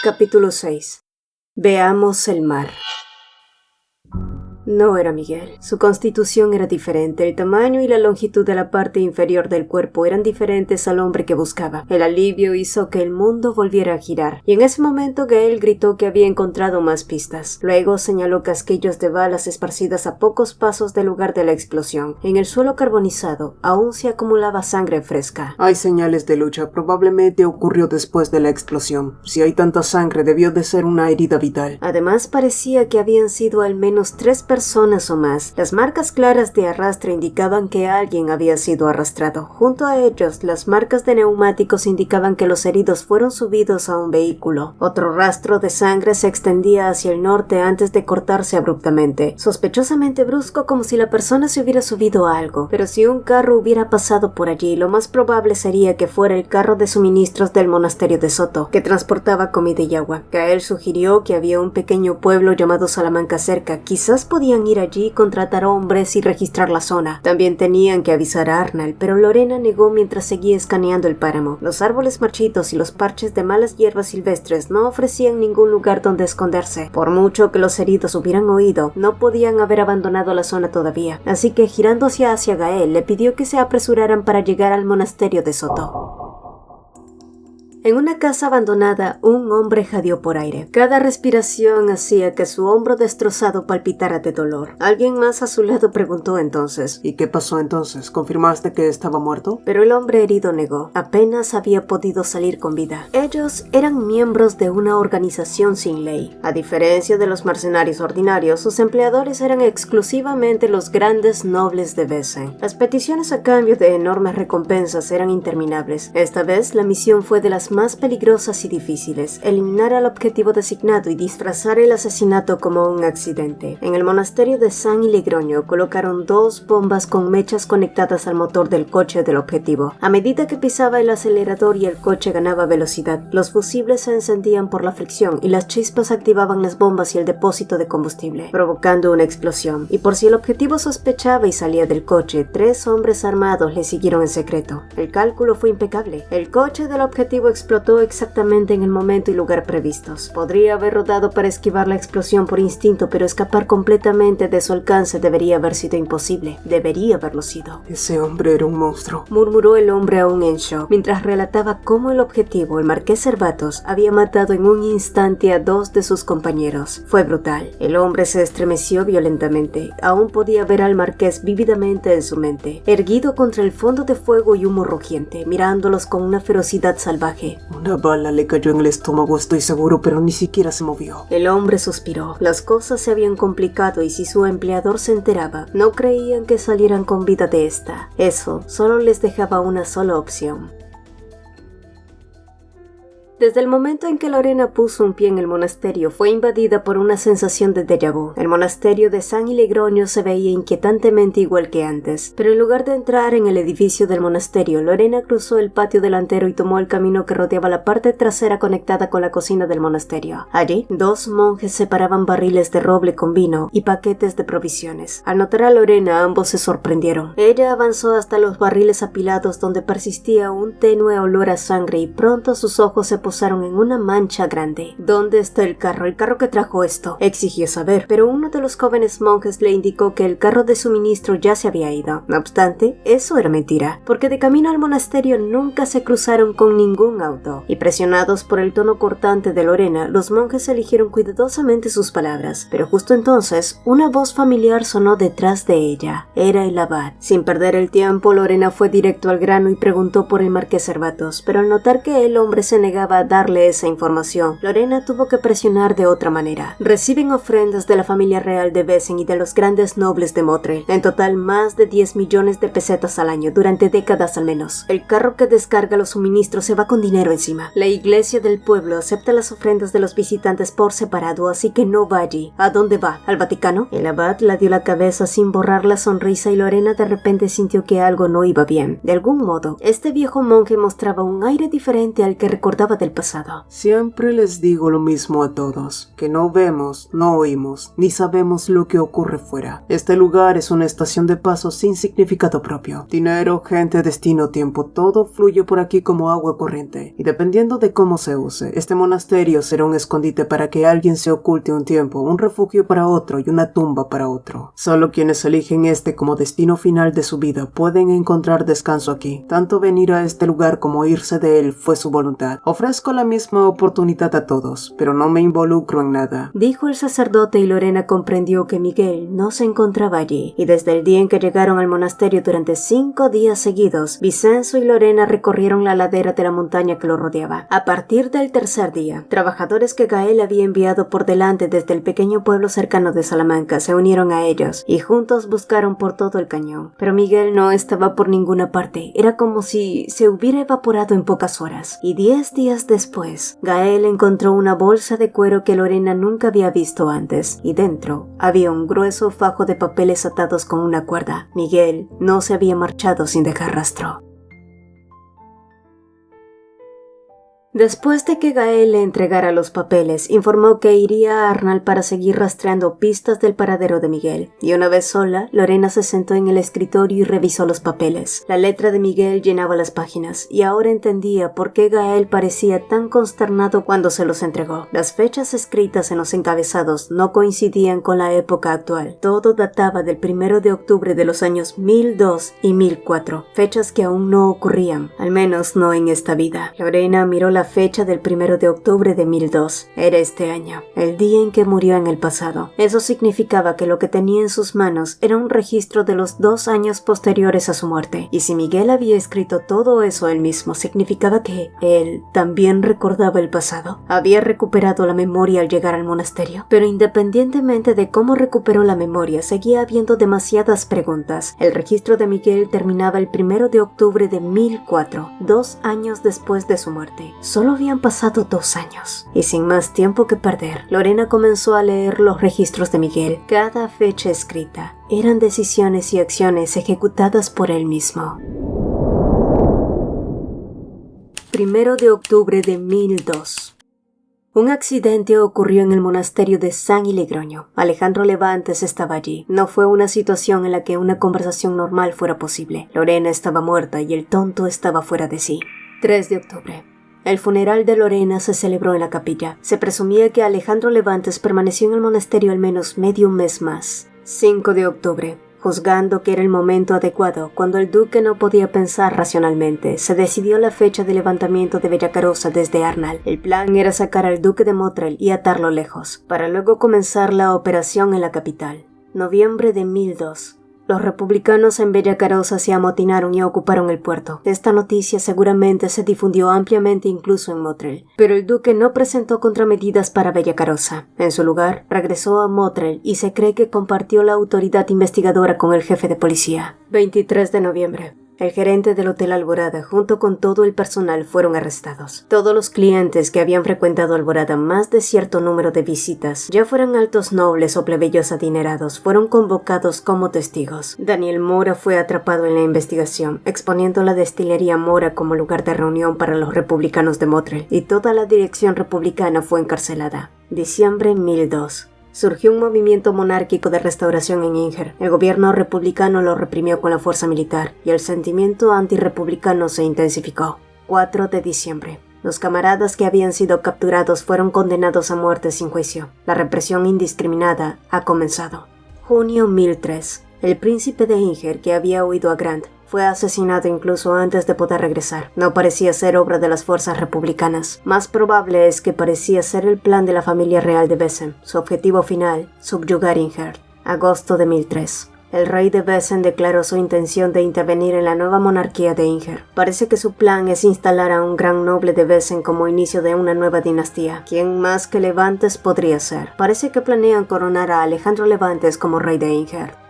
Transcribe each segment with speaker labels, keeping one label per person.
Speaker 1: Capítulo 6. Veamos el mar. No era Miguel. Su constitución era diferente, el tamaño y la longitud de la parte inferior del cuerpo eran diferentes al hombre que buscaba. El alivio hizo que el mundo volviera a girar, y en ese momento Gael gritó que había encontrado más pistas. Luego señaló casquillos de balas esparcidas a pocos pasos del lugar de la explosión. En el suelo carbonizado aún se acumulaba sangre fresca.
Speaker 2: Hay señales de lucha, probablemente ocurrió después de la explosión. Si hay tanta sangre, debió de ser una herida vital.
Speaker 1: Además, parecía que habían sido al menos 3 personas o más. Las marcas claras de arrastre indicaban que alguien había sido arrastrado. Junto a ellos, las marcas de neumáticos indicaban que los heridos fueron subidos a un vehículo. Otro rastro de sangre se extendía hacia el norte antes de cortarse abruptamente, sospechosamente brusco, como si la persona se hubiera subido a algo. Pero si un carro hubiera pasado por allí, lo más probable sería que fuera el carro de suministros del monasterio de Soto, que transportaba comida y agua. Gael sugirió que había un pequeño pueblo llamado Salamanca cerca. Quizás podían ir allí, contratar hombres y registrar la zona. También tenían que avisar a Arnal, pero Lorena negó mientras seguía escaneando el páramo. Los árboles marchitos y los parches de malas hierbas silvestres no ofrecían ningún lugar donde esconderse. Por mucho que los heridos hubieran oído, no podían haber abandonado la zona todavía. Así que, girando hacia Gael, le pidió que se apresuraran para llegar al monasterio de Soto. En una casa abandonada, un hombre jadeó por aire. Cada respiración hacía que su hombro destrozado palpitara de dolor. Alguien más a su lado preguntó entonces:
Speaker 2: ¿Y qué pasó entonces? ¿Confirmaste que estaba muerto?
Speaker 1: Pero el hombre herido negó. Apenas había podido salir con vida. Ellos eran miembros de una organización sin ley. A diferencia de los mercenarios ordinarios, sus empleadores eran exclusivamente los grandes nobles de Besen. Las peticiones a cambio de enormes recompensas eran interminables. Esta vez, la misión fue de las más peligrosas y difíciles: eliminar al objetivo designado y disfrazar el asesinato como un accidente. En el monasterio de San Ilegroño colocaron 2 bombas con mechas conectadas al motor del coche del objetivo. A medida que pisaba el acelerador y el coche ganaba velocidad, los fusibles se encendían por la fricción y las chispas activaban las bombas y el depósito de combustible, provocando una explosión. Y por si el objetivo sospechaba y salía del coche, 3 hombres armados le siguieron en secreto. El cálculo fue impecable. El coche del objetivo explotó exactamente en el momento y lugar previstos. Podría haber rodado para esquivar la explosión por instinto, pero escapar completamente de su alcance debería haber sido imposible. Debería haberlo sido.
Speaker 2: Ese hombre era un monstruo,
Speaker 1: murmuró el hombre aún en shock, mientras relataba cómo el objetivo, el marqués Cervatos, había matado en un instante a 2 de sus compañeros. Fue brutal. El hombre se estremeció violentamente. Aún podía ver al marqués vívidamente en su mente, erguido contra el fondo de fuego y humo rugiente, mirándolos con una ferocidad salvaje.
Speaker 2: Una bala le cayó en el estómago, estoy seguro, pero ni siquiera se movió.
Speaker 1: El hombre suspiró. Las cosas se habían complicado y si su empleador se enteraba, no creían que salieran con vida de esta. Eso solo les dejaba una sola opción. Desde el momento en que Lorena puso un pie en el monasterio, fue invadida por una sensación de déjà vu. El monasterio de San Ilegroño se veía inquietantemente igual que antes, pero en lugar de entrar en el edificio del monasterio, Lorena cruzó el patio delantero y tomó el camino que rodeaba la parte trasera conectada con la cocina del monasterio. Allí, 2 monjes separaban barriles de roble con vino y paquetes de provisiones. Al notar a Lorena, ambos se sorprendieron. Ella avanzó hasta los barriles apilados donde persistía un tenue olor a sangre y pronto sus ojos se posaron en una mancha grande. ¿Dónde está el carro? ¿El carro que trajo esto? Exigió saber, pero uno de los jóvenes monjes le indicó que el carro de suministro ya se había ido. No obstante, eso era mentira, porque de camino al monasterio nunca se cruzaron con ningún auto, y presionados por el tono cortante de Lorena, los monjes eligieron cuidadosamente sus palabras. Pero justo entonces, una voz familiar sonó detrás de ella. Era el abad. Sin perder el tiempo, Lorena fue directo al grano y preguntó por el marqués Cervatos, pero al notar que el hombre se negaba a darle esa información, Lorena tuvo que presionar de otra manera. Reciben ofrendas de la familia real de Besen y de los grandes nobles de Motril, en total más de 10 millones de pesetas al año, durante décadas al menos. El carro que descarga los suministros se va con dinero encima. La iglesia del pueblo acepta las ofrendas de los visitantes por separado, así que no va allí. ¿A dónde va? ¿Al Vaticano? El abad la dio la cabeza sin borrar la sonrisa y Lorena de repente sintió que algo no iba bien. De algún modo, este viejo monje mostraba un aire diferente al que recordaba de del pasado.
Speaker 2: Siempre les digo lo mismo a todos, que no vemos, no oímos, ni sabemos lo que ocurre fuera. Este lugar es una estación de paso sin significado propio. Dinero, gente, destino, tiempo, todo fluye por aquí como agua corriente. Y dependiendo de cómo se use, este monasterio será un escondite para que alguien se oculte un tiempo, un refugio para otro y una tumba para otro. Solo quienes eligen este como destino final de su vida pueden encontrar descanso aquí. Tanto venir a este lugar como irse de él fue su voluntad. Ofrezco la misma oportunidad a todos, pero no me involucro en nada,
Speaker 1: dijo el sacerdote, y Lorena comprendió que Miguel no se encontraba allí. Y desde el día en que llegaron al monasterio durante 5 días seguidos, Vicenzo y Lorena recorrieron la ladera de la montaña que lo rodeaba. A partir del tercer día, trabajadores que Gael había enviado por delante desde el pequeño pueblo cercano de Salamanca se unieron a ellos y juntos buscaron por todo el cañón. Pero Miguel no estaba por ninguna parte. Era como si se hubiera evaporado en pocas horas. Y 10 días después, Gael encontró una bolsa de cuero que Lorena nunca había visto antes, y dentro había un grueso fajo de papeles atados con una cuerda. Miguel no se había marchado sin dejar rastro. Después de que Gael le entregara los papeles, informó que iría a Arnal para seguir rastreando pistas del paradero de Miguel. Y una vez sola, Lorena se sentó en el escritorio y revisó los papeles. La letra de Miguel llenaba las páginas, y ahora entendía por qué Gael parecía tan consternado cuando se los entregó. Las fechas escritas en los encabezados no coincidían con la época actual. Todo databa del 1 de octubre de los años 1002 y 1004, fechas que aún no ocurrían, al menos no en esta vida. Lorena miró la fecha del 1 de octubre de 1002. Era este año, el día en que murió en el pasado. Eso significaba que lo que tenía en sus manos era un registro de los 2 años posteriores a su muerte. Y si Miguel había escrito todo eso él mismo, significaba que él también recordaba el pasado. Había recuperado la memoria al llegar al monasterio. Pero independientemente de cómo recuperó la memoria, seguía habiendo demasiadas preguntas. El registro de Miguel terminaba el 1 de octubre de 1004, 2 años después de su muerte. Solo habían pasado 2 años, y sin más tiempo que perder, Lorena comenzó a leer los registros de Miguel. Cada fecha escrita eran decisiones y acciones ejecutadas por él mismo. 1 de octubre de 1002. Un accidente ocurrió en el monasterio de San Ilegroño. Alejandro Levantes estaba allí. No fue una situación en la que una conversación normal fuera posible. Lorena estaba muerta y el tonto estaba fuera de sí. 3 de octubre. El funeral de Lorena se celebró en la capilla. Se presumía que Alejandro Levantes permaneció en el monasterio al menos medio mes más. 5 de octubre. Juzgando que era el momento adecuado, cuando el duque no podía pensar racionalmente, se decidió la fecha de levantamiento de Bellacarosa desde Arnal. El plan era sacar al duque de Motril y atarlo lejos, para luego comenzar la operación en la capital. Noviembre de 1002. Los republicanos en Bellacarosa se amotinaron y ocuparon el puerto. Esta noticia seguramente se difundió ampliamente incluso en Motril, pero el duque no presentó contramedidas para Bellacarosa. En su lugar, regresó a Motril y se cree que compartió la autoridad investigadora con el jefe de policía. 23 de noviembre. El gerente del Hotel Alborada junto con todo el personal fueron arrestados. Todos los clientes que habían frecuentado Alborada más de cierto número de visitas, ya fueran altos nobles o plebeyos adinerados, fueron convocados como testigos. Daniel Mora fue atrapado en la investigación, exponiendo la destilería Mora como lugar de reunión para los republicanos de Motril, y toda la dirección republicana fue encarcelada. Diciembre 1002. Surgió un movimiento monárquico de restauración en Inger. El gobierno republicano lo reprimió con la fuerza militar y el sentimiento antirrepublicano se intensificó. 4 de diciembre. Los camaradas que habían sido capturados fueron condenados a muerte sin juicio. La represión indiscriminada ha comenzado. Junio 1003. El príncipe de Inger, que había huido a Grant, fue asesinado incluso antes de poder regresar. No parecía ser obra de las fuerzas republicanas. Más probable es que parecía ser el plan de la familia real de Besen. Su objetivo final, subyugar Inger. Agosto de 1003. El rey de Besen declaró su intención de intervenir en la nueva monarquía de Inger. Parece que su plan es instalar a un gran noble de Besen como inicio de una nueva dinastía. ¿Quién más que Levantes podría ser? Parece que planean coronar a Alejandro Levantes como rey de Inger.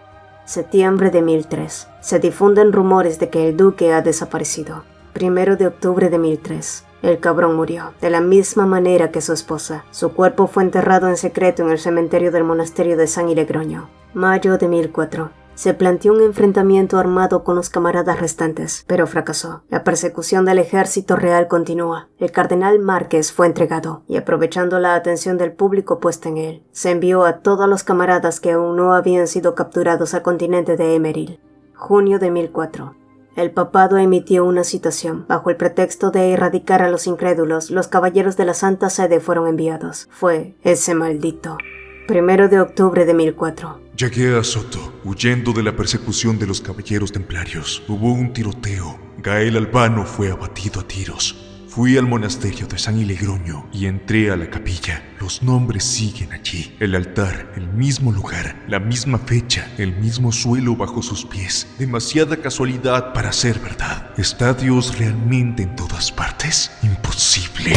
Speaker 1: Septiembre de 1003. Se difunden rumores de que el duque ha desaparecido. 1 de octubre de 1003. El cabrón murió, de la misma manera que su esposa. Su cuerpo fue enterrado en secreto en el cementerio del monasterio de San Ilegroño. Mayo de 1004. Se planteó un enfrentamiento armado con los camaradas restantes, pero fracasó. La persecución del ejército real continúa. El cardenal Márquez fue entregado, y aprovechando la atención del público puesta en él, se envió a todos los camaradas que aún no habían sido capturados al continente de Emeril. Junio de 1004. El papado emitió una citación. Bajo el pretexto de erradicar a los incrédulos, los caballeros de la Santa Sede fueron enviados. Fue ese maldito. 1 de octubre de 1004.
Speaker 3: Llegué a Soto, huyendo de la persecución de los caballeros templarios. Hubo un tiroteo. Gael Albano fue abatido a tiros. Fui al monasterio de San Ilegroño y entré a la capilla. Los nombres siguen allí. El altar, el mismo lugar, la misma fecha, el mismo suelo bajo sus pies. Demasiada casualidad para ser verdad. ¿Está Dios realmente en todas partes? Imposible.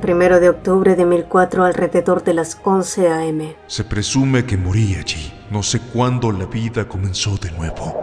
Speaker 1: 1 de octubre de 1004 alrededor de las 11 a.m.
Speaker 3: Se presume que morí allí. No sé cuándo la vida comenzó de nuevo.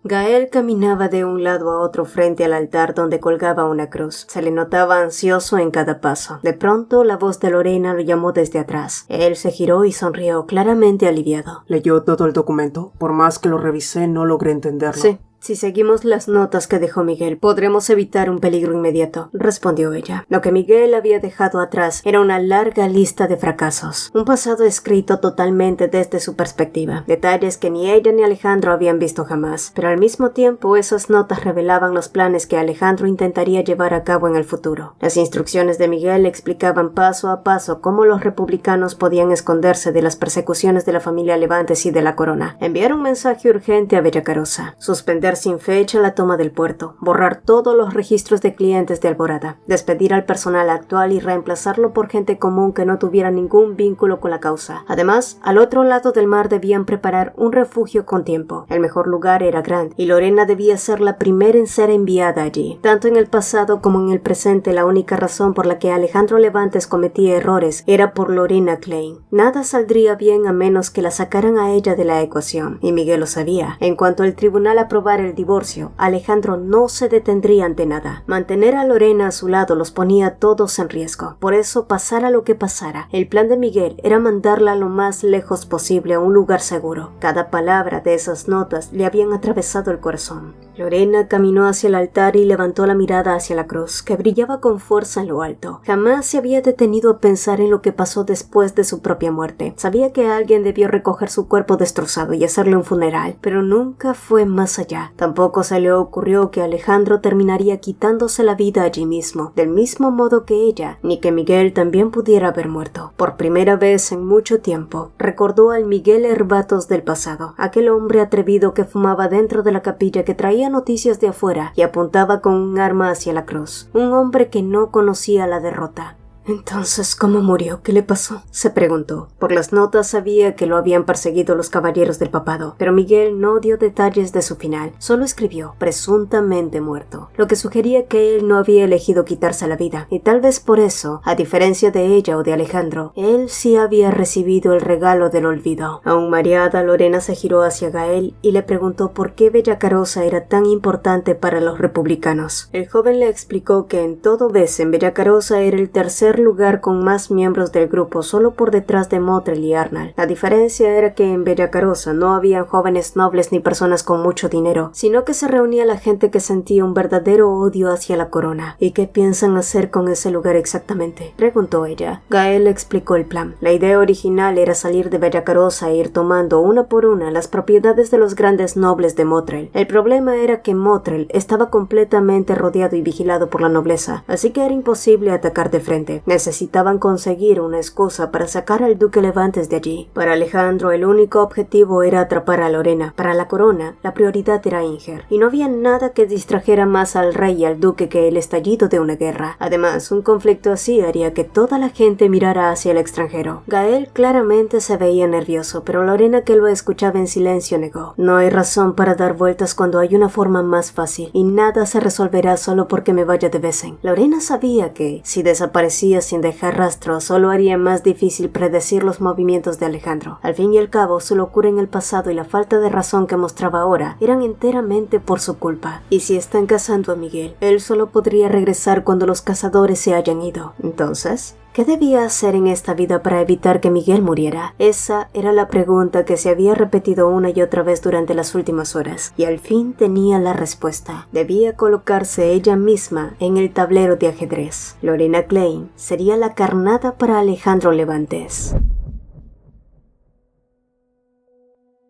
Speaker 1: Gael caminaba de un lado a otro frente al altar donde colgaba una cruz. Se le notaba ansioso en cada paso. De pronto, la voz de Lorena lo llamó desde atrás. Él se giró y sonrió, claramente aliviado.
Speaker 2: ¿Leyó todo el documento? Por más que lo revisé, no logré entenderlo.
Speaker 1: Sí. Si seguimos las notas que dejó Miguel, podremos evitar un peligro inmediato, respondió ella. Lo que Miguel había dejado atrás era una larga lista de fracasos, un pasado escrito totalmente desde su perspectiva, detalles que ni ella ni Alejandro habían visto jamás, pero al mismo tiempo esas notas revelaban los planes que Alejandro intentaría llevar a cabo en el futuro. Las instrucciones de Miguel explicaban paso a paso cómo los republicanos podían esconderse de las persecuciones de la familia Levantes y de la corona, enviar un mensaje urgente a Bellacarosa, suspender sin fecha la toma del puerto, borrar todos los registros de clientes de Alborada, despedir al personal actual y reemplazarlo por gente común que no tuviera ningún vínculo con la causa. Además, al otro lado del mar debían preparar un refugio con tiempo. El mejor lugar era Grant, y Lorena debía ser la primera en ser enviada allí. Tanto en el pasado como en el presente, la única razón por la que Alejandro Levantes cometía errores era por Lorena Klein. Nada saldría bien a menos que la sacaran a ella de la ecuación, y Miguel lo sabía. En cuanto el tribunal aprobara el divorcio, Alejandro no se detendría ante nada. Mantener a Lorena a su lado los ponía a todos en riesgo. Por eso, pasara lo que pasara, el plan de Miguel era mandarla lo más lejos posible a un lugar seguro. Cada palabra de esas notas le habían atravesado el corazón. Lorena caminó hacia el altar y levantó la mirada hacia la cruz, que brillaba con fuerza en lo alto. Jamás se había detenido a pensar en lo que pasó después de su propia muerte. Sabía que alguien debió recoger su cuerpo destrozado y hacerle un funeral, pero nunca fue más allá. Tampoco se le ocurrió que Alejandro terminaría quitándose la vida allí mismo, del mismo modo que ella, ni que Miguel también pudiera haber muerto. Por primera vez en mucho tiempo, recordó al Miguel Herbatos del pasado, aquel hombre atrevido que fumaba dentro de la capilla, que traía noticias de afuera y apuntaba con un arma hacia la cruz. Un hombre que no conocía la derrota. «Entonces, ¿cómo murió? ¿Qué le pasó?», se preguntó. Por las notas sabía que lo habían perseguido los caballeros del papado, pero Miguel no dio detalles de su final, solo escribió «presuntamente muerto», lo que sugería que él no había elegido quitarse la vida, y tal vez por eso, a diferencia de ella o de Alejandro, él sí había recibido el regalo del olvido. Aún mareada, Lorena se giró hacia Gael y le preguntó por qué Bellacarosa era tan importante para los republicanos. El joven le explicó que en todo Besen, Bellacarosa era el tercer lugar con más miembros del grupo, solo por detrás de Motril y Arnal. La diferencia era que en Bellacarosa no habían jóvenes nobles ni personas con mucho dinero, sino que se reunía la gente que sentía un verdadero odio hacia la corona. ¿Y qué piensan hacer con ese lugar exactamente?, preguntó ella. Gael explicó el plan. La idea original era salir de Bellacarosa e ir tomando una por una las propiedades de los grandes nobles de Motril. El problema era que Motril estaba completamente rodeado y vigilado por la nobleza, así que era imposible atacar de frente. Necesitaban conseguir una excusa para sacar al duque Levantes de allí. Para Alejandro, el único objetivo era atrapar a Lorena. Para la corona, la prioridad era Inger, y no había nada que distrajera más al rey y al duque que el estallido de una guerra. Además, un conflicto así haría que toda la gente mirara hacia el extranjero. Gael claramente se veía nervioso, pero Lorena, que lo escuchaba en silencio, negó. No hay razón para dar vueltas cuando hay una forma más fácil, y nada se resolverá solo porque me vaya de Besen. Lorena sabía que, si desaparecía sin dejar rastro, solo haría más difícil predecir los movimientos de Alejandro. Al fin y al cabo, su locura en el pasado y la falta de razón que mostraba ahora eran enteramente por su culpa. Y si están cazando a Miguel, él solo podría regresar cuando los cazadores se hayan ido. Entonces, ¿Qué debía hacer en esta vida para evitar que Miguel muriera? Esa era la pregunta que se había repetido una y otra vez durante las últimas horas, y al fin tenía la respuesta. Debía colocarse ella misma en el tablero de ajedrez. Lorena Klein sería la carnada para Alejandro Levantes.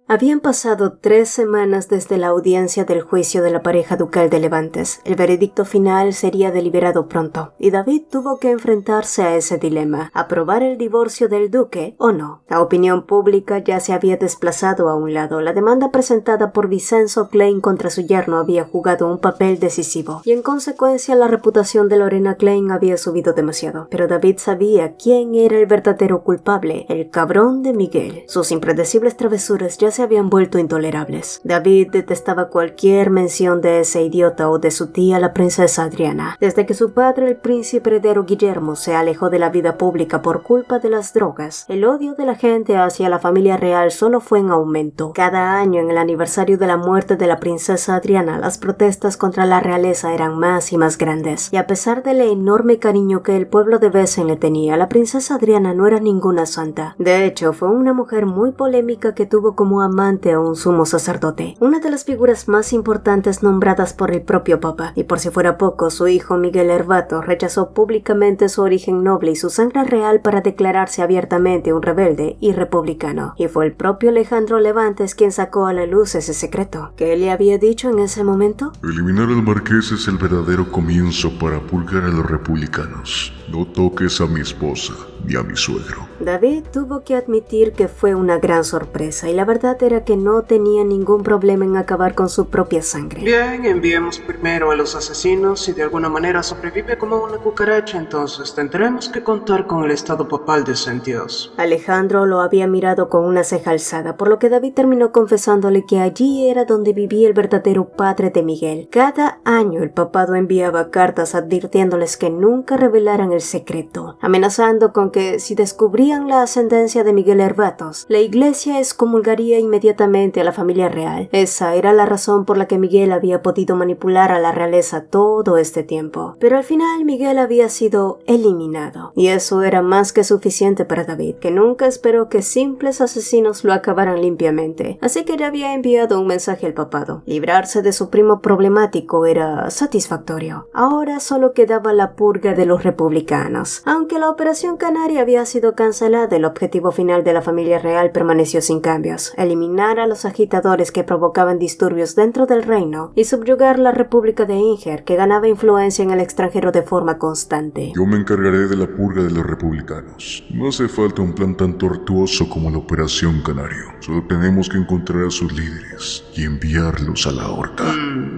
Speaker 1: Habían pasado 3 semanas desde la audiencia del juicio de la pareja ducal de Levantes. El veredicto final sería deliberado pronto, y David tuvo que enfrentarse a ese dilema: aprobar el divorcio del duque o no. La opinión pública ya se había desplazado a un lado. La demanda presentada por Vincenzo Klein contra su yerno había jugado un papel decisivo, y en consecuencia la reputación de Lorena Klein había subido demasiado. Pero David sabía quién era el verdadero culpable: el cabrón de Miguel. Sus impredecibles travesuras ya se habían vuelto intolerables. David detestaba cualquier mención de ese idiota o de su tía, la princesa Adriana. Desde que su padre, el príncipe heredero Guillermo, se alejó de la vida pública por culpa de las drogas, el odio de la gente hacia la familia real solo fue en aumento. Cada año, en el aniversario de la muerte de la princesa Adriana, las protestas contra la realeza eran más y más grandes. Y a pesar del enorme cariño que el pueblo de Besen le tenía, la princesa Adriana no era ninguna santa. De hecho, fue una mujer muy polémica que tuvo como amante a un sumo sacerdote, una de las figuras más importantes nombradas por el propio Papa. Y por si fuera poco, su hijo Miguel Herbato rechazó públicamente su origen noble y su sangre real para declararse abiertamente un rebelde y republicano. Y fue el propio Alejandro Levantes quien sacó a la luz ese secreto. ¿Qué le había dicho en ese momento?
Speaker 3: Eliminar al marqués es el verdadero comienzo para pulgar a los republicanos. No toques a mi esposa ni a mi suegro.
Speaker 1: David tuvo que admitir que fue una gran sorpresa, y la verdad era que no tenía ningún problema en acabar con su propia sangre.
Speaker 2: Bien, enviemos primero a los asesinos. Si de alguna manera sobrevive como una cucaracha, entonces tendremos que contar con el estado papal de San Dios.
Speaker 1: Alejandro lo había mirado con una ceja alzada, por lo que David terminó confesándole que allí era donde vivía el verdadero padre de Miguel. Cada año el papado enviaba cartas advirtiéndoles que nunca revelaran el secreto, amenazando con que si descubrían la ascendencia de Miguel Herbatos, la iglesia excomulgaría inmediatamente a la familia real. Esa era la razón por la que Miguel había podido manipular a la realeza todo este tiempo. Pero al final Miguel había sido eliminado, y eso era más que suficiente para David, que nunca esperó que simples asesinos lo acabaran limpiamente. Así que ya había enviado un mensaje al papado. Librarse de su primo problemático era satisfactorio. Ahora solo quedaba la purga de los republicanos. Aunque la operación Canaria había sido cancelada, el objetivo final de la familia real permaneció sin cambios: eliminar a los agitadores que provocaban disturbios dentro del reino y subyugar la República de Inger, que ganaba influencia en el extranjero de forma constante.
Speaker 3: Yo me encargaré de la purga de los republicanos. No hace falta un plan tan tortuoso como la Operación Canario. Solo tenemos que encontrar a sus líderes y enviarlos a la horca.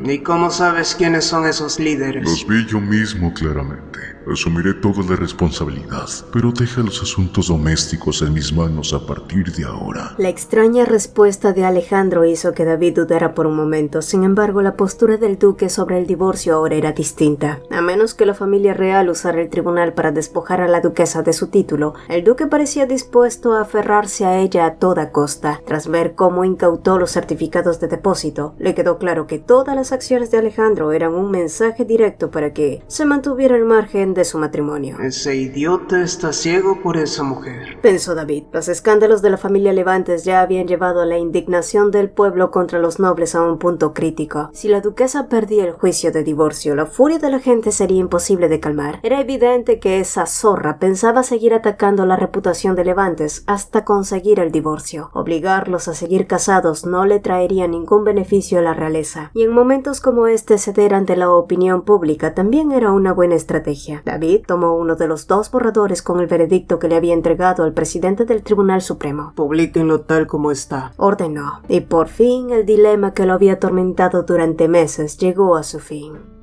Speaker 2: ¿Y cómo sabes quiénes son esos líderes?
Speaker 3: Los vi yo mismo claramente. Asumiré toda la responsabilidad, pero deja los asuntos domésticos en mis manos a partir de ahora.
Speaker 1: La extraña respuesta de Alejandro hizo que David dudara por un momento. Sin embargo, la postura del duque sobre el divorcio ahora era distinta. A menos que la familia real usara el tribunal para despojar a la duquesa de su título, el duque parecía dispuesto a aferrarse a ella a toda costa. Tras ver cómo incautó los certificados de depósito, le quedó claro que todas las acciones de Alejandro eran un mensaje directo para que se mantuviera al margen de su matrimonio.
Speaker 2: Ese idiota está ciego por esa mujer,
Speaker 1: pensó David. Los escándalos de la familia Levantes ya habían llevado a la indignación del pueblo contra los nobles a un punto crítico. Si la duquesa perdía el juicio de divorcio, la furia de la gente sería imposible de calmar. Era evidente que esa zorra pensaba seguir atacando la reputación de Levantes hasta conseguir el divorcio. Obligarlos a seguir casados no le traería ningún beneficio a la realeza, y en momentos como este ceder ante la opinión pública también era una buena estrategia. David tomó uno de los 2 borradores con el veredicto que le había entregado al presidente del Tribunal Supremo.
Speaker 2: Publíquenlo tal como está,
Speaker 1: ordenó, y por fin el dilema que lo había atormentado durante meses llegó a su fin.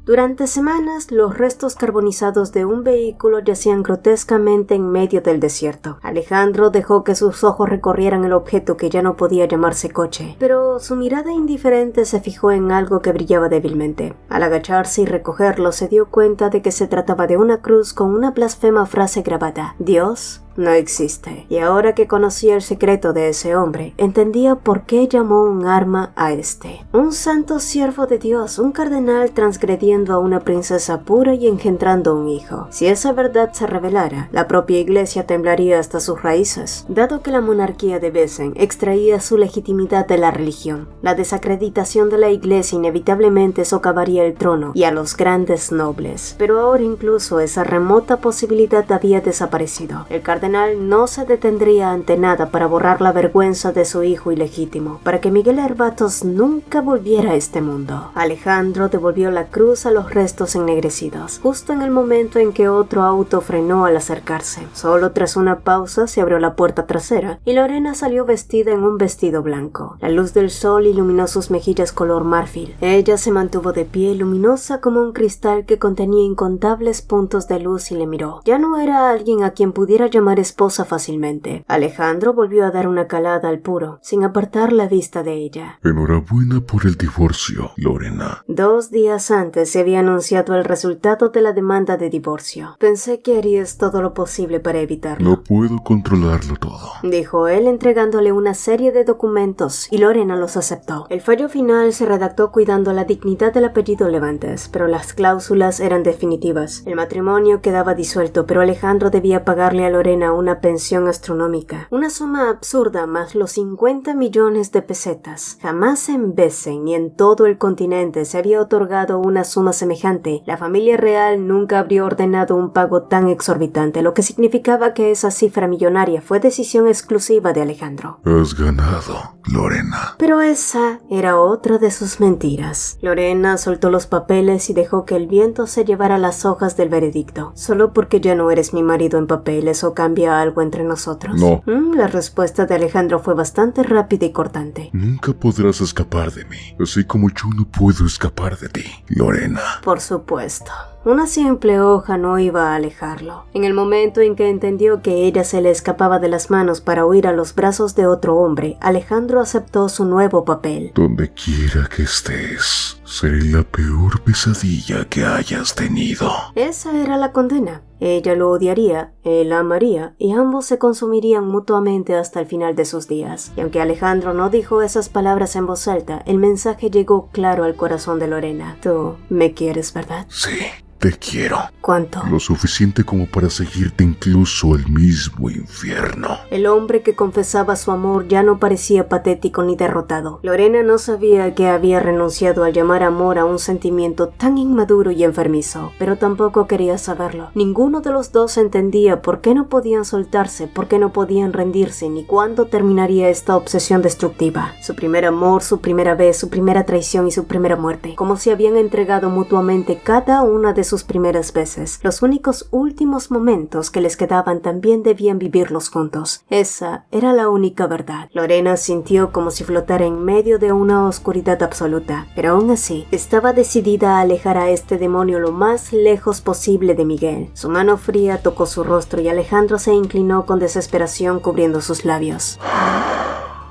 Speaker 1: Durante semanas, los restos carbonizados de un vehículo yacían grotescamente en medio del desierto. Alejandro dejó que sus ojos recorrieran el objeto que ya no podía llamarse coche, pero su mirada indiferente se fijó en algo que brillaba débilmente. Al agacharse y recogerlo, se dio cuenta de que se trataba de una cruz con una blasfema frase grabada: Dios no existe. Y ahora que conocía el secreto de ese hombre, entendía por qué llamó un arma a este. Un santo siervo de Dios, un cardenal transgrediendo a una princesa pura y engendrando un hijo. Si esa verdad se revelara, la propia iglesia temblaría hasta sus raíces. Dado que la monarquía de Besen extraía su legitimidad de la religión, la desacreditación de la iglesia inevitablemente socavaría el trono y a los grandes nobles. Pero ahora incluso esa remota posibilidad había desaparecido. El cardenal no se detendría ante nada para borrar la vergüenza de su hijo ilegítimo, para que Miguel Herbatos nunca volviera a este mundo. Alejandro devolvió la cruz a los restos ennegrecidos, justo en el momento en que otro auto frenó al acercarse. Solo tras una pausa se abrió la puerta trasera y Lorena salió vestida en un vestido blanco. La luz del sol iluminó sus mejillas color marfil. Ella se mantuvo de pie, luminosa como un cristal que contenía incontables puntos de luz, y le miró. Ya no era alguien a quien pudiera llamar esposa fácilmente. Alejandro volvió a dar una calada al puro, sin apartar la vista de ella.
Speaker 3: Enhorabuena por el divorcio, Lorena.
Speaker 1: 2 días antes se había anunciado el resultado de la demanda de divorcio. Pensé que harías todo lo posible para evitarlo.
Speaker 3: No puedo controlarlo todo,
Speaker 1: dijo él entregándole una serie de documentos, y Lorena los aceptó. El fallo final se redactó cuidando la dignidad del apellido Levantes, pero las cláusulas eran definitivas. El matrimonio quedaba disuelto, pero Alejandro debía pagarle a Lorena una pensión astronómica, una suma absurda más los 50 millones de pesetas. Jamás en Besen ni en todo el continente se había otorgado una suma semejante. La familia real nunca habría ordenado un pago tan exorbitante, lo que significaba que esa cifra millonaria fue decisión exclusiva de Alejandro.
Speaker 3: Has ganado, Lorena.
Speaker 1: Pero esa era otra de sus mentiras. Lorena soltó los papeles y dejó que el viento se llevara las hojas del veredicto. ¿Solo porque ya no eres mi marido en papeles o cambia algo entre nosotros?
Speaker 3: No.
Speaker 1: La respuesta de Alejandro fue bastante rápida y cortante.
Speaker 3: Nunca podrás escapar de mí, así como yo no puedo escapar de ti, Lorena.
Speaker 1: Por supuesto. Una simple hoja no iba a alejarlo. En el momento en que entendió que ella se le escapaba de las manos para huir a los brazos de otro hombre, Alejandro aceptó su nuevo papel.
Speaker 3: Donde quiera que estés, seré la peor pesadilla que hayas tenido.
Speaker 1: Esa era la condena. Ella lo odiaría, él la amaría, y ambos se consumirían mutuamente hasta el final de sus días. Y aunque Alejandro no dijo esas palabras en voz alta, el mensaje llegó claro al corazón de Lorena. Tú me quieres, ¿verdad?
Speaker 3: Sí. Te quiero.
Speaker 1: ¿Cuánto?
Speaker 3: Lo suficiente como para seguirte incluso al mismo infierno.
Speaker 1: El hombre que confesaba su amor ya no parecía patético ni derrotado. Lorena no sabía que había renunciado al llamar amor a un sentimiento tan inmaduro y enfermizo, pero tampoco quería saberlo. Ninguno de los dos entendía por qué no podían soltarse, por qué no podían rendirse, ni cuándo terminaría esta obsesión destructiva. Su primer amor, su primera vez, su primera traición y su primera muerte. Como si habían entregado mutuamente cada una de sus primeras veces. Los únicos últimos momentos que les quedaban también debían vivirlos juntos. Esa era la única verdad. Lorena sintió como si flotara en medio de una oscuridad absoluta, pero aún así estaba decidida a alejar a este demonio lo más lejos posible de Miguel. Su mano fría tocó su rostro y Alejandro se inclinó con desesperación cubriendo sus labios.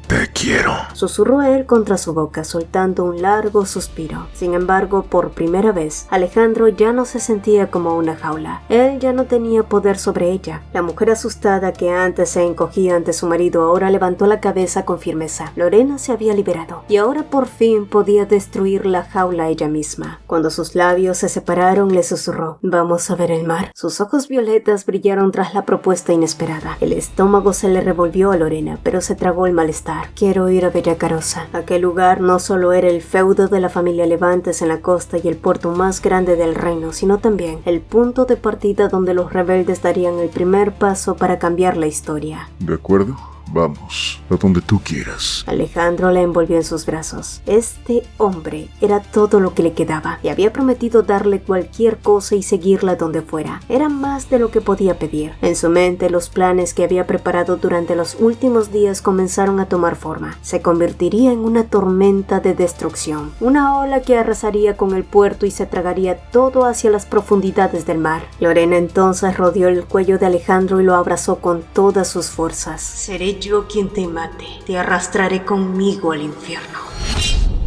Speaker 3: Te quiero,
Speaker 1: susurró él contra su boca, soltando un largo suspiro. Sin embargo, por primera vez, Alejandro ya no se sentía como una jaula. Él ya no tenía poder sobre ella. La mujer asustada que antes se encogía ante su marido ahora levantó la cabeza con firmeza. Lorena se había liberado y ahora por fin podía destruir la jaula ella misma. Cuando sus labios se separaron, le susurró: «¿Vamos a ver el mar?». Sus ojos violetas brillaron tras la propuesta inesperada. El estómago se le revolvió a Lorena, pero se tragó el malestar. Quiero ir a Bellacarosa. Aquel lugar no solo era el feudo de la familia Levantes en la costa y el puerto más grande del reino, sino también el punto de partida donde los rebeldes darían el primer paso para cambiar la historia.
Speaker 3: ¿De acuerdo? Vamos, a donde tú quieras.
Speaker 1: Alejandro la envolvió en sus brazos. Este hombre era todo lo que le quedaba y había prometido darle cualquier cosa y seguirla donde fuera. Era más de lo que podía pedir. En su mente, los planes que había preparado durante los últimos días comenzaron a tomar forma. Se convertiría en una tormenta de destrucción, una ola que arrasaría con el puerto y se tragaría todo hacia las profundidades del mar. Lorena entonces rodeó el cuello de Alejandro y lo abrazó con todas sus fuerzas. Seré yo quien te mate, te arrastraré conmigo al infierno.
Speaker 4: 「 Te arrastraré conmigo al infierno.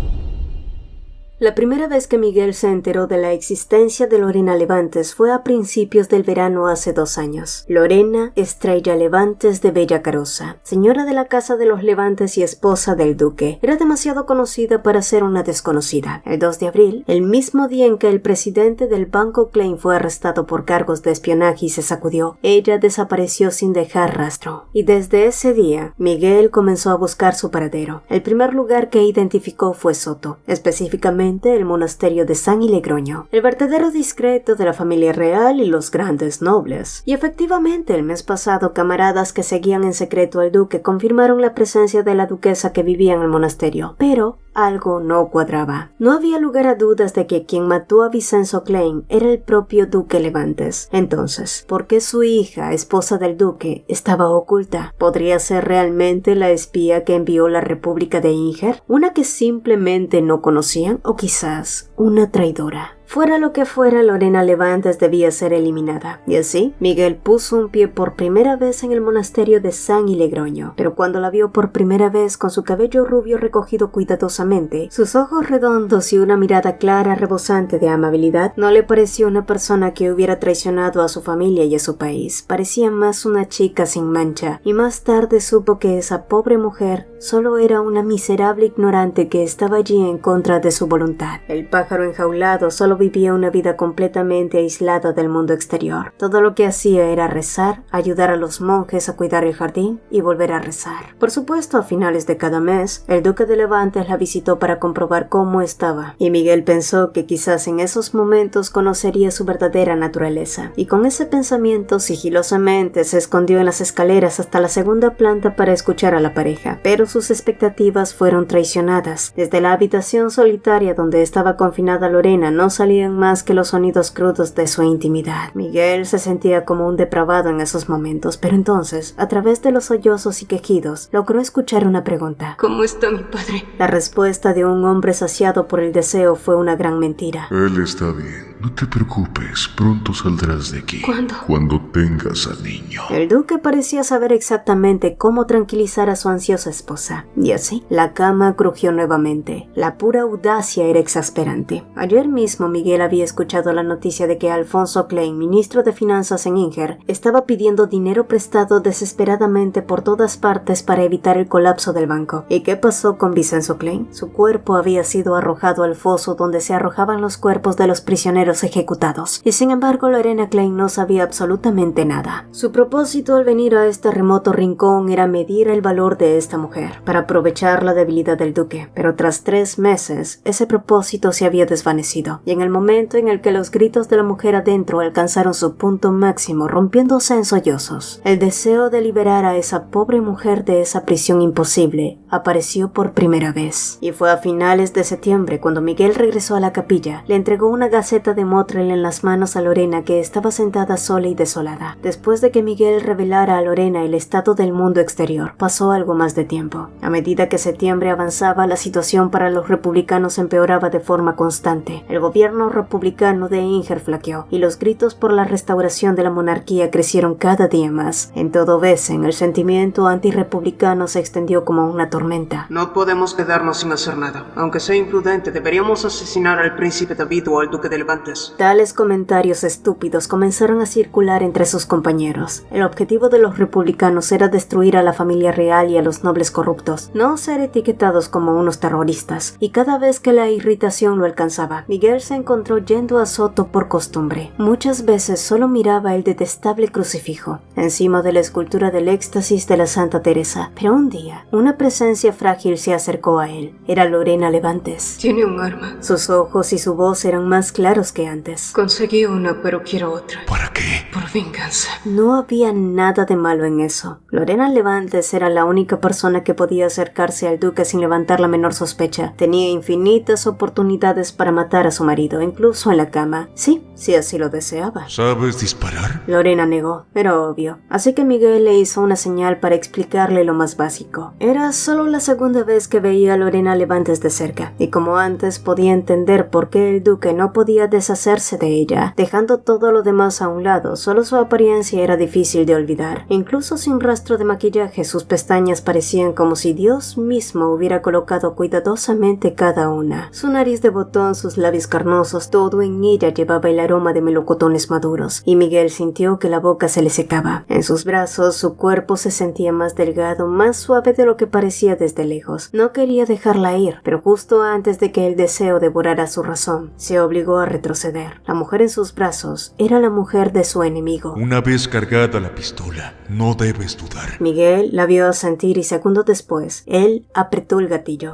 Speaker 1: La primera vez que Miguel se enteró de la existencia de Lorena Levantes fue a principios del verano hace 2 años. Lorena Estrella Levantes de Bellacarosa, señora de la casa de los Levantes y esposa del duque, era demasiado conocida para ser una desconocida. El 2 de abril, el mismo día en que el presidente del Banco Klein fue arrestado por cargos de espionaje y se sacudió, ella desapareció sin dejar rastro. Y desde ese día, Miguel comenzó a buscar su paradero. El primer lugar que identificó fue Soto, específicamente el monasterio de San Ilegroño, el vertedero discreto de la familia real y los grandes nobles. Y efectivamente, el mes pasado, camaradas que seguían en secreto al duque confirmaron la presencia de la duquesa que vivía en el monasterio, pero algo no cuadraba. No había lugar a dudas de que quien mató a Vicenzo Klein era el propio duque Levantes. Entonces, ¿por qué su hija, esposa del duque, estaba oculta? ¿Podría ser realmente la espía que envió la República de Inger? ¿Una que simplemente no conocían? ¿O quizás una traidora? Fuera lo que fuera, Lorena Levantes debía ser eliminada. Y así, Miguel puso un pie por primera vez en el monasterio de San Ilegroño. Pero cuando la vio por primera vez con su cabello rubio recogido cuidadosamente, sus ojos redondos y una mirada clara rebosante de amabilidad, no le pareció una persona que hubiera traicionado a su familia y a su país. Parecía más una chica sin mancha. Y más tarde supo que esa pobre mujer solo era una miserable ignorante que estaba allí en contra de su voluntad. El pájaro enjaulado solo vivía una vida completamente aislada del mundo exterior. Todo lo que hacía era rezar, ayudar a los monjes a cuidar el jardín y volver a rezar. Por supuesto, a finales de cada mes, el duque de Levantes la visitó para comprobar cómo estaba, y Miguel pensó que quizás en esos momentos conocería su verdadera naturaleza. Y con ese pensamiento, sigilosamente se escondió en las escaleras hasta la segunda planta para escuchar a la pareja, pero sus expectativas fueron traicionadas. Desde la habitación solitaria donde estaba confinada Lorena no salían más que los sonidos crudos de su intimidad. Miguel se sentía como un depravado en esos momentos, pero entonces, a través de los sollozos y quejidos, logró escuchar una pregunta.
Speaker 4: ¿Cómo está mi padre?
Speaker 1: La respuesta de un hombre saciado por el deseo fue una gran mentira.
Speaker 3: Él está bien. No te preocupes, pronto saldrás de aquí.
Speaker 4: ¿Cuándo?
Speaker 3: Cuando tengas al niño.
Speaker 1: El duque parecía saber exactamente cómo tranquilizar a su ansiosa esposa. Y así, la cama crujió nuevamente. La pura audacia era exasperante. Ayer mismo Miguel había escuchado la noticia de que Alfonso Klein, ministro de Finanzas en Inger, estaba pidiendo dinero prestado desesperadamente por todas partes para evitar el colapso del banco. ¿Y qué pasó con Vicenzo Klein? Su cuerpo había sido arrojado al foso donde se arrojaban los cuerpos de los prisioneros ejecutados, y sin embargo Lorena Klein no sabía absolutamente nada. Su propósito al venir a este remoto rincón era medir el valor de esta mujer, para aprovechar la debilidad del duque, pero tras 3 meses, ese propósito se había desvanecido, y en el momento en el que los gritos de la mujer adentro alcanzaron su punto máximo, rompiéndose en sollozos, el deseo de liberar a esa pobre mujer de esa prisión imposible apareció por primera vez. Y fue a finales de septiembre cuando Miguel regresó a la capilla, le entregó una gaceta de Motril en las manos a Lorena, que estaba sentada sola y desolada. Después de que Miguel revelara a Lorena el estado del mundo exterior, pasó algo más de tiempo. A medida que septiembre avanzaba, la situación para los republicanos empeoraba de forma constante. El gobierno republicano de Inger flaqueó, y los gritos por la restauración de la monarquía crecieron cada día más. En todo Wesen, el sentimiento antirrepublicano se extendió como una tormenta.
Speaker 2: No podemos quedarnos sin hacer nada. Aunque sea imprudente, deberíamos asesinar al príncipe David o al duque de Levantes.
Speaker 1: Tales comentarios estúpidos comenzaron a circular entre sus compañeros. El objetivo de los republicanos era destruir a la familia real y a los nobles corruptos, no ser etiquetados como unos terroristas, y cada vez que la irritación lo alcanzaba, Miguel se encontró yendo a Soto por costumbre. Muchas veces solo miraba el detestable crucifijo, encima de la escultura del éxtasis de la Santa Teresa, pero un día, una presencia frágil se acercó a él. Era Lorena Levantes.
Speaker 4: Tiene un arma.
Speaker 1: Sus ojos y su voz eran más claros que antes.
Speaker 4: Conseguí una, pero quiero otra.
Speaker 3: ¿Para qué?
Speaker 4: Por venganza.
Speaker 1: No había nada de malo en eso. Lorena Levantes era la única persona que podía acercarse al duque sin levantar la menor sospecha. Tenía infinitas oportunidades para matar a su marido, incluso en la cama. Sí, si así lo deseaba.
Speaker 3: ¿Sabes disparar?
Speaker 1: Lorena negó, era obvio. Así que Miguel le hizo una señal para explicarle lo más básico. Era solo la segunda vez que veía a Lorena Levantes de cerca, y como antes podía entender por qué el duque no podía deshacerse de ella, dejando todo lo demás a un lado. Solo su apariencia era difícil de olvidar. Incluso sin rastro de maquillaje, sus pestañas parecían como si Dios mismo hubiera colocado cuidadosamente cada una. Su nariz de botón, sus labios carnosos, todo en ella llevaba el aroma de melocotones maduros, y Miguel sintió que la boca se le secaba. En sus brazos, su cuerpo se sentía más delgado, más suave de lo que parecía desde lejos. No quería dejarla ir, pero justo antes de que el deseo devorara su razón, se obligó a retroceder. La mujer en sus brazos era la mujer de su enemigo.
Speaker 3: Una vez cargada la pistola, no debes dudar.
Speaker 1: Miguel la vio asentir y segundos después, él apretó el gatillo.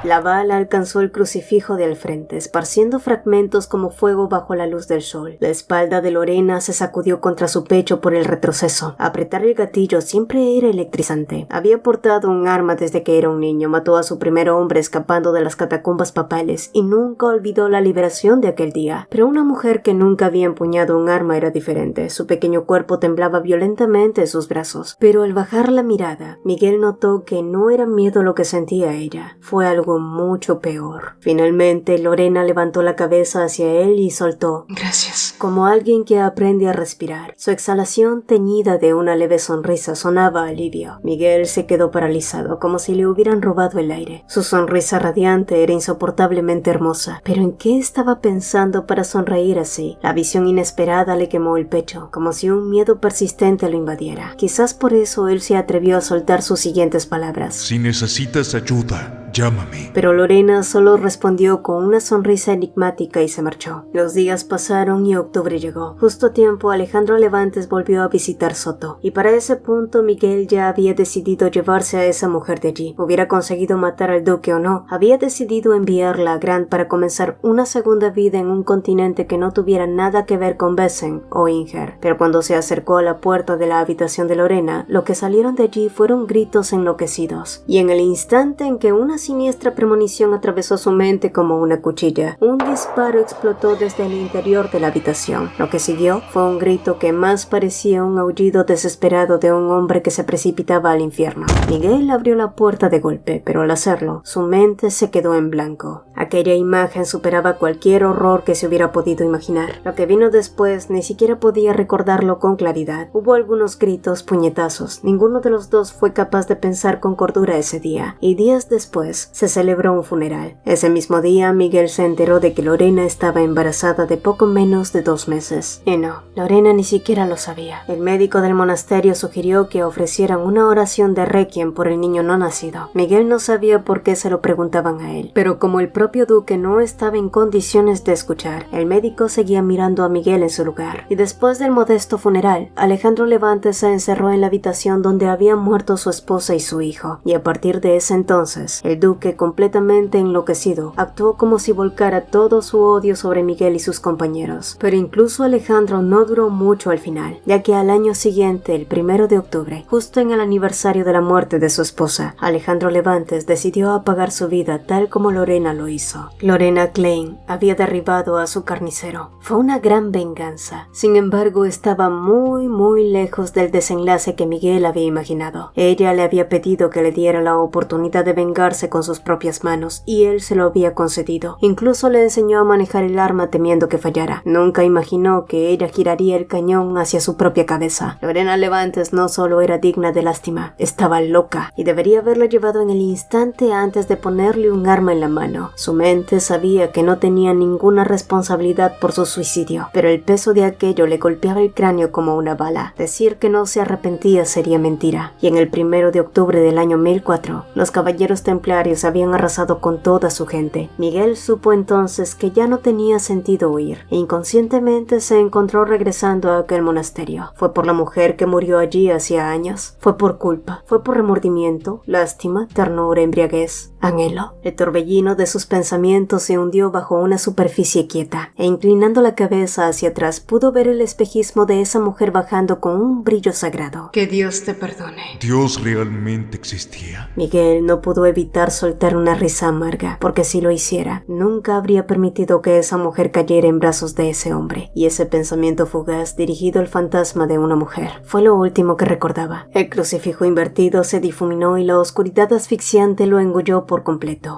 Speaker 1: La bala alcanzó el crucifijo de al frente, esparciendo fragmentos como fuego bajo la luz del sol. La espalda de Lorena se sacudió contra su pecho por el retroceso. Apretar el gatillo siempre era electrizante. Había portado un arma desde que era un niño, mató a su primer hombre escapando de las catacumbas papales y nunca olvidó la liberación de aquel día. Pero una mujer que nunca había empuñado un arma era diferente. Su pequeño cuerpo temblaba violentamente en sus brazos. Pero al bajar la mirada, Miguel notó que no era miedo lo que sentía ella. Fue algo mucho peor. Finalmente, Lorena levantó la cabeza hacia él y soltó:
Speaker 4: Gracias.
Speaker 1: como alguien que aprende a respirar. Su exhalación, teñida de una leve sonrisa, sonaba alivio. Miguel se quedó paralizado, como si le hubieran robado el aire. Su sonrisa radiante era insoportablemente hermosa. ¿Pero en qué estaba pensando para sonreír así? La visión inesperada le quemó el pecho, como si un miedo persistente lo invadiera. Quizás por eso él se atrevió a soltar sus siguientes palabras:
Speaker 3: Si necesitas ayuda, llámame.
Speaker 1: Pero Lorena solo respondió con una sonrisa enigmática y se marchó. Los días pasaron y octubre llegó. Justo a tiempo, Alejandro Levantes volvió a visitar Soto, y para ese punto Miguel ya había decidido llevarse a esa mujer de allí. Hubiera conseguido matar al duque o no, había decidido enviarla a Grant para comenzar una segunda vida en un continente que no tuviera nada que ver con Besen o Inger. Pero cuando se acercó a la puerta de la habitación de Lorena, lo que salieron de allí fueron gritos enloquecidos. Y en el instante en que una siniestra premonición atravesó su mente como una cuchilla, un disparo explotó desde el interior de la habitación. Lo que siguió fue un grito que más parecía un aullido desesperado de un hombre que se precipitaba al infierno. Miguel abrió la puerta de golpe, pero al hacerlo, su mente se quedó en blanco. Aquella imagen superaba cualquier horror que se hubiera podido imaginar. Lo que vino después ni siquiera podía recordarlo con claridad. Hubo algunos gritos, puñetazos. Ninguno de los dos fue capaz de pensar con cordura ese día, y días después se celebró un funeral. Ese mismo día, Miguel se enteró de que Lorena estaba embarazada de poco menos de 2 meses. Y no, Lorena ni siquiera lo sabía. El médico del monasterio sugirió que ofrecieran una oración de requiem por el niño no nacido. Miguel no sabía por qué se lo preguntaban a él, pero como el propio duque no estaba en condiciones de escuchar, el médico seguía mirando a Miguel en su lugar. Y después del modesto funeral, Alejandro Levantes se encerró en la habitación donde habían muerto su esposa y su hijo, y a partir de ese entonces, el duque, completamente enloquecido, actuó como si volcara todo su odio sobre Miguel y sus compañeros. Pero incluso Alejandro no duró mucho al final, ya que al año siguiente, el 1 de octubre, justo en el aniversario de la muerte de su esposa, Alejandro Levantes decidió apagar su vida tal como Lorena lo hizo. Lorena Klein había derribado a su carnicero. Fue una gran venganza. Sin embargo, estaba muy lejos del desenlace que Miguel había imaginado. Ella le había pedido que le diera la oportunidad de vengarse con sus propias manos, y él se lo había concedido. Incluso le enseñó a manejar el arma temiendo que fallara. Nunca imaginó que ella giraría el cañón hacia su propia cabeza. Lorena Levantes no solo era digna de lástima, estaba loca, y debería haberla llevado en el instante antes de ponerle un arma en la mano. Su mente sabía que no tenía ninguna responsabilidad por su suicidio, pero el peso de aquello le golpeaba el cráneo como una bala. Decir que no se arrepentía sería mentira. Y en el 1 de octubre del año 1004, los caballeros templarios habían arrasado con toda su gente. Miguel supo entonces que ya no tenía sentido huir, e inconscientemente se encontró regresando a aquel monasterio. Fue por la mujer que murió allí hacía años, fue por culpa, fue por remordimiento, lástima, ternura, embriaguez, anhelo. El torbellino de sus pensamientos se hundió bajo una superficie quieta, e inclinando la cabeza hacia atrás pudo ver el espejismo de esa mujer bajando con un brillo sagrado.
Speaker 4: Que Dios te perdone.
Speaker 3: ¿Dios realmente existía?
Speaker 1: Miguel no pudo evitar soltar una risa amarga, porque si lo hiciera, nunca habría permitido que esa mujer cayera en brazos de ese hombre, y ese pensamiento fugaz dirigido al fantasma de una mujer fue lo último que recordaba. El crucifijo invertido se difuminó y la oscuridad asfixiante lo engulló por completo.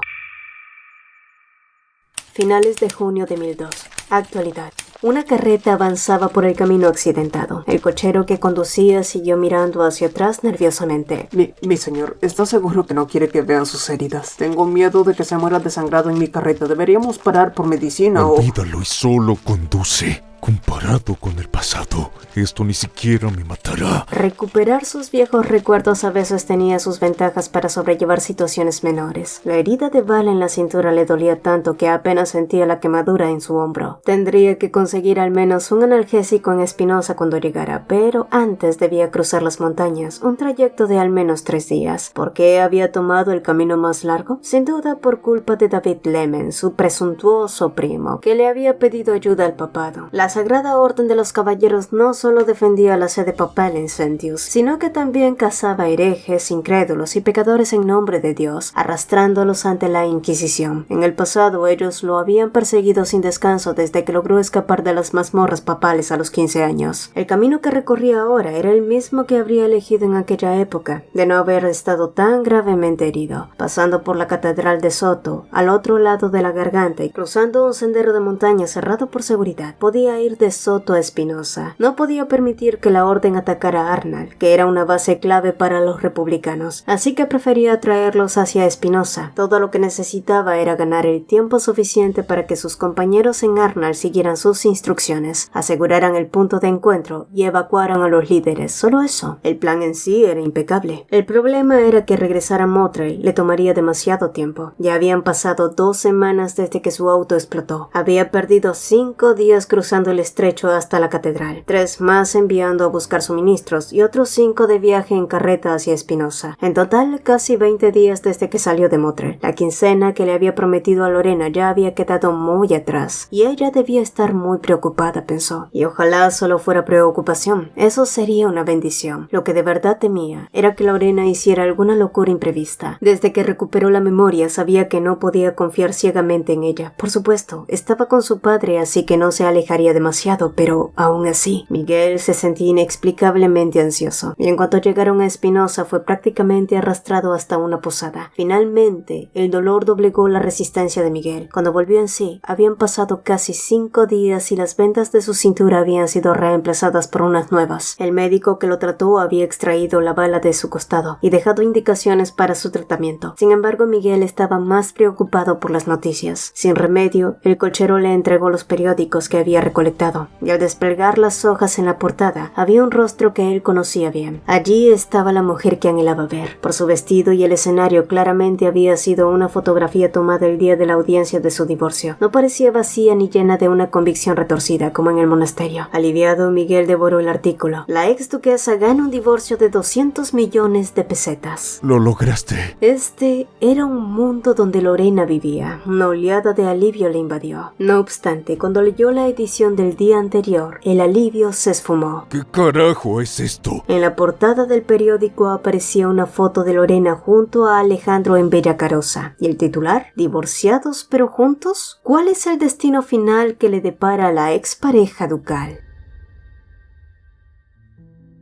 Speaker 1: Finales de junio de 1002. Actualidad. Una carreta avanzaba por el camino accidentado. El cochero que conducía siguió mirando hacia atrás nerviosamente.
Speaker 2: Mi señor, ¿está seguro que no quiere que vean sus heridas? Tengo miedo de que se muera desangrado en mi carreta. Deberíamos parar por medicina o...
Speaker 3: Olvídalo y solo conduce. Comparado con el pasado, esto ni siquiera me matará.
Speaker 1: Recuperar sus viejos recuerdos a veces tenía sus ventajas para sobrellevar situaciones menores. La herida de bala en la cintura le dolía tanto que apenas sentía la quemadura en su hombro. Tendría que conseguir al menos un analgésico en Espinosa cuando llegara, pero antes debía cruzar las montañas, un trayecto de al menos 3 días. ¿Por qué había tomado el camino más largo? Sin duda por culpa de David Lemen, su presuntuoso primo, que le había pedido ayuda al papado. La Sagrada Orden de los Caballeros no solo defendía la sede papal en Sentius, sino que también cazaba herejes, incrédulos y pecadores en nombre de Dios, arrastrándolos ante la Inquisición. En el pasado ellos lo habían perseguido sin descanso desde que logró escapar de las mazmorras papales a los 15 años. El camino que recorría ahora era el mismo que habría elegido en aquella época, de no haber estado tan gravemente herido, pasando por la Catedral de Soto, al otro lado de la Garganta y cruzando un sendero de montaña cerrado por seguridad. Podía ir de Soto a Espinosa. No podía permitir que la orden atacara a Arnal, que era una base clave para los republicanos, así que prefería traerlos hacia Espinosa. Todo lo que necesitaba era ganar el tiempo suficiente para que sus compañeros en Arnal siguieran sus instrucciones, aseguraran el punto de encuentro y evacuaran a los líderes. Solo eso. El plan en sí era impecable. El problema era que regresar a Motril le tomaría demasiado tiempo. Ya habían pasado 2 semanas desde que su auto explotó. Había perdido 5 días cruzando el estrecho hasta la catedral, 3 más enviando a buscar suministros y otros 5 de viaje en carreta hacia Espinosa. En total, casi 20 días desde que salió de Motril. La quincena que le había prometido a Lorena ya había quedado muy atrás, y ella debía estar muy preocupada, pensó. Y ojalá solo fuera preocupación. Eso sería una bendición. Lo que de verdad temía era que Lorena hiciera alguna locura imprevista. Desde que recuperó la memoria, sabía que no podía confiar ciegamente en ella. Por supuesto, estaba con su padre, así que no se alejaría demasiado, pero aún así, Miguel se sentía inexplicablemente ansioso, y en cuanto llegaron a Espinosa fue prácticamente arrastrado hasta una posada. Finalmente, el dolor doblegó la resistencia de Miguel. Cuando volvió en sí, habían pasado casi 5 días y las vendas de su cintura habían sido reemplazadas por unas nuevas. El médico que lo trató había extraído la bala de su costado y dejado indicaciones para su tratamiento. Sin embargo, Miguel estaba más preocupado por las noticias. Sin remedio, el cochero le entregó los periódicos que había recolectado, y al desplegar las hojas en la portada, había un rostro que él conocía bien. Allí estaba la mujer que anhelaba ver. Por su vestido y el escenario, claramente había sido una fotografía tomada el día de la audiencia de su divorcio. No parecía vacía ni llena de una convicción retorcida, como en el monasterio. Aliviado, Miguel devoró el artículo. La ex duquesa gana un divorcio de 200 millones de pesetas.
Speaker 3: Lo lograste.
Speaker 1: Este era un mundo donde Lorena vivía. Una oleada de alivio le invadió. No obstante, cuando leyó la edición del día anterior, el alivio se esfumó.
Speaker 3: ¿Qué carajo es esto?
Speaker 1: En la portada del periódico aparecía una foto de Lorena junto a Alejandro en Bellacarosa. ¿Y el titular? ¿Divorciados pero juntos? ¿Cuál es el destino final que le depara a la expareja ducal?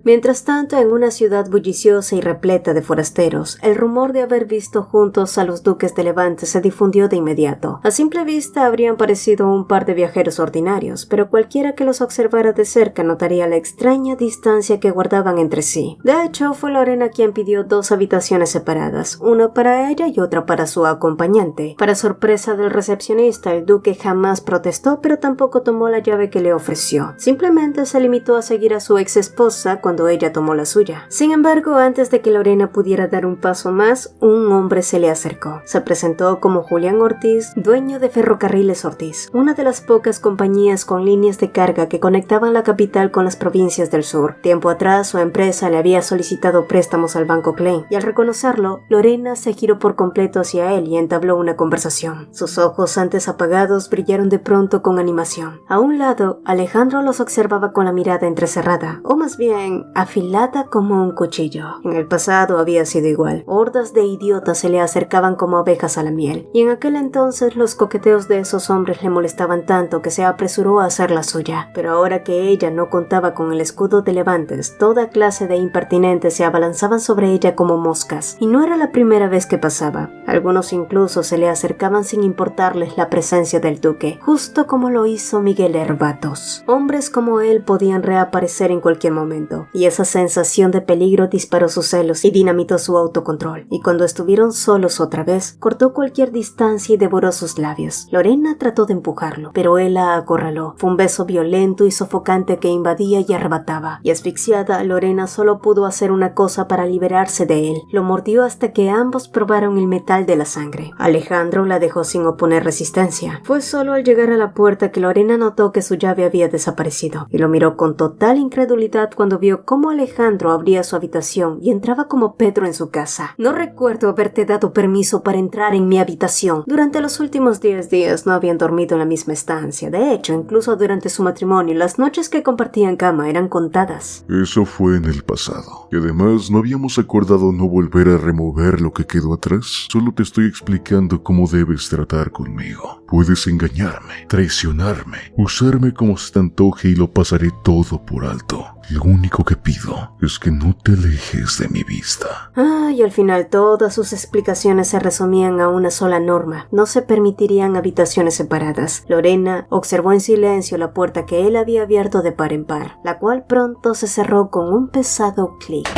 Speaker 1: Mientras tanto, en una ciudad bulliciosa y repleta de forasteros, el rumor de haber visto juntos a los duques de Levante se difundió de inmediato. A simple vista habrían parecido un par de viajeros ordinarios, pero cualquiera que los observara de cerca notaría la extraña distancia que guardaban entre sí. De hecho, fue Lorena quien pidió 2 habitaciones separadas, una para ella y otra para su acompañante. Para sorpresa del recepcionista, el duque jamás protestó, pero tampoco tomó la llave que le ofreció. Simplemente se limitó a seguir a su ex esposa cuando ella tomó la suya. Sin embargo, antes de que Lorena pudiera dar un paso más, un hombre se le acercó. Se presentó como Julián Ortiz, dueño de Ferrocarriles Ortiz, una de las pocas compañías con líneas de carga que conectaban la capital con las provincias del sur. Tiempo atrás, su empresa le había solicitado préstamos al Banco Klein, y al reconocerlo, Lorena se giró por completo hacia él y entabló una conversación. Sus ojos antes apagados brillaron de pronto con animación. A un lado, Alejandro los observaba con la mirada entrecerrada, o más bien joven, afilada como un cuchillo. En el pasado había sido igual. Hordas de idiotas se le acercaban como abejas a la miel, y en aquel entonces los coqueteos de esos hombres le molestaban tanto que se apresuró a hacer la suya. Pero ahora que ella no contaba con el escudo de Levantes, toda clase de impertinentes se abalanzaban sobre ella como moscas, y no era la primera vez que pasaba. Algunos incluso se le acercaban sin importarles la presencia del duque, justo como lo hizo Miguel Herbatos. Hombres como él podían reaparecer en cualquier momento, y esa sensación de peligro disparó sus celos y dinamitó su autocontrol, y cuando estuvieron solos otra vez, cortó cualquier distancia y devoró sus labios. Lorena trató de empujarlo, pero él la acorraló. Fue un beso violento y sofocante que invadía y arrebataba, y asfixiada, Lorena solo pudo hacer una cosa para liberarse de él. Lo mordió hasta que ambos probaron el metal de la sangre. Alejandro la dejó sin oponer resistencia. Fue solo al llegar a la puerta que Lorena notó que su llave había desaparecido, y lo miró con total incredulidad cuando vio cómo Alejandro abría su habitación y entraba como Pedro en su casa. No recuerdo haberte dado permiso para entrar en mi habitación. Durante los últimos 10 días no habían dormido en la misma estancia. De hecho, incluso durante su matrimonio, las noches que compartían cama eran contadas.
Speaker 5: Eso fue en el pasado. Y además, ¿no habíamos acordado no volver a remover lo que quedó atrás? Solo te estoy explicando cómo debes tratar conmigo. Puedes engañarme, traicionarme, usarme como se te antoje y lo pasaré todo por alto. Lo único que pido es que no te alejes de mi vista.
Speaker 1: Y al final todas sus explicaciones se resumían a una sola norma. No se permitirían habitaciones separadas. Lorena observó en silencio la puerta que él había abierto de par en par, la cual pronto se cerró con un pesado clic.